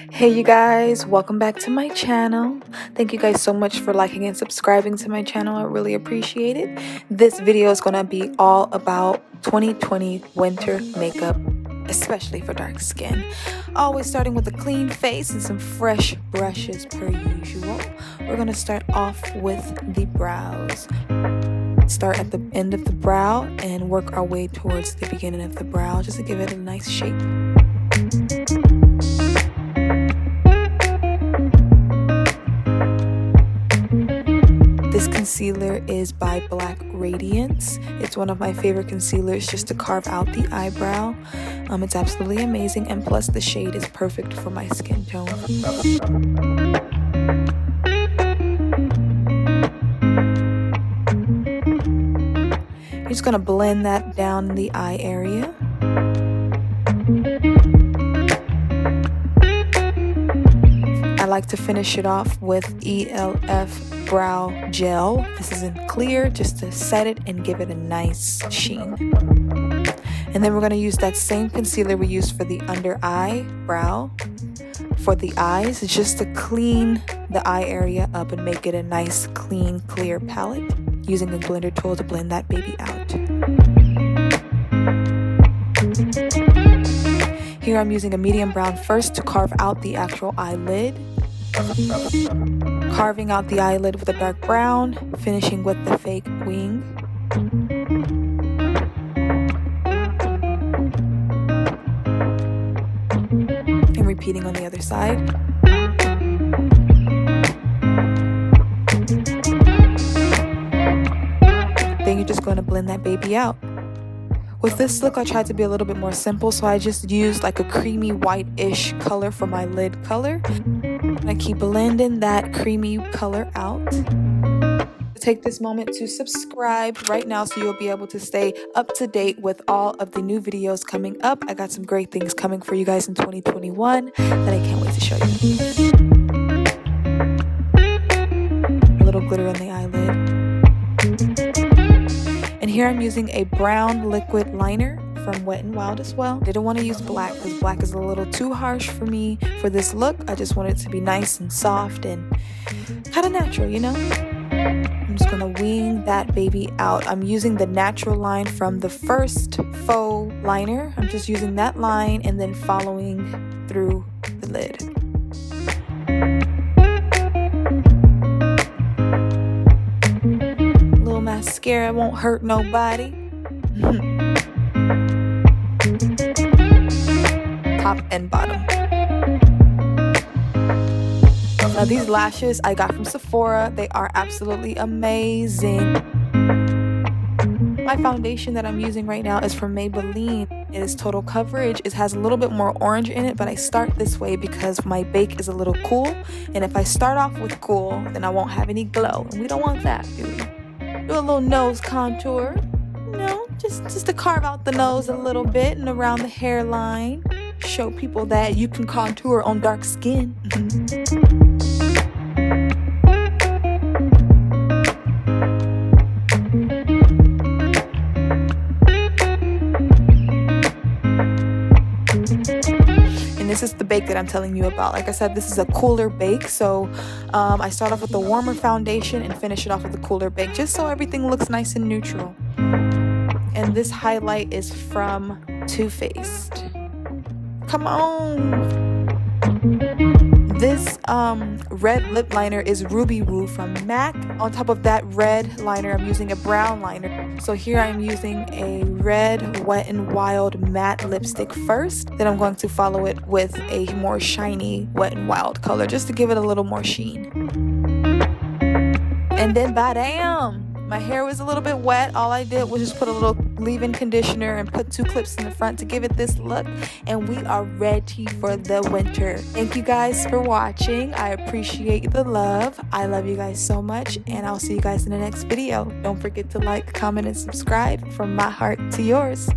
Hey you guys, welcome back to my channel. Thank you guys so much for liking and subscribing to my channel. I really appreciate it. This video is going to be all about 2020 winter makeup, especially for dark skin. Always starting with a clean face and some fresh brushes per usual. We're going to start off with the brows. Start at the end of the brow and work our way towards the beginning of the brow just to give it a nice shape. This concealer is by Radiance. It's one of my favorite concealers just to carve out the eyebrow. It's absolutely amazing, and plus the shade is perfect for my skin tone. You're just going to blend that down in the eye area. I like to finish it off with E.L.F brow gel. This is in clear just to set it and give it a nice sheen. And then we're going to use that same concealer we used for the under eye brow for the eyes, just to clean the eye area up and make it a nice clean clear palette, using a blender tool to blend that baby out. Here I'm using a medium brown first to carve out the actual eyelid. Carving out the eyelid with a dark brown, finishing with the fake wing. And repeating on the other side. Then you're just going to blend that baby out. With this look, I tried to be a little bit more simple, so I just used like a creamy white-ish color for my lid color. And I keep blending that creamy color out. Take this moment to subscribe right now so you'll be able to stay up to date with all of the new videos coming up. I got some great things coming for you guys in 2021 that I can't wait to show you. A little glitter on the eyelid. And here I'm using a brown liquid liner from Wet n Wild as well. I didn't want to use black because black is a little too harsh for me for this look. I just want it to be nice and soft and kind of natural, you know? I'm just going to wing that baby out. I'm using the natural line from the first faux liner. I'm just using that line and then following through the lid. Little mascara won't hurt nobody. Top and bottom. Now these lashes I got from Sephora. They are absolutely amazing. My foundation that I'm using right now is from Maybelline. It is Total Coverage. It has a little bit more orange in it, but I start this way because my bake is a little cool. And if I start off with cool, then I won't have any glow. And we don't want that, do we? Do a little nose contour. No, just to carve out the nose a little bit and around the hairline. Show people that you can contour on dark skin. And this is the bake that I'm telling you about. Like I said, this is a cooler bake, so I start off with a warmer foundation and finish it off with a cooler bake, just so everything looks nice and neutral. And this highlight is from Too Faced. Come on. This red lip liner is Ruby Woo from MAC. On top of that red liner, I'm using a brown liner. So here I'm using a red Wet n Wild matte lipstick first. Then I'm going to follow it with a more shiny Wet n Wild color just to give it a little more sheen. And then bam! My hair was a little bit wet. All I did was just put a little leave-in conditioner and put 2 clips in the front to give it this look. And we are ready for the winter. Thank you guys for watching. I appreciate the love. I love you guys so much. And I'll see you guys in the next video. Don't forget to like, comment, and subscribe from my heart to yours.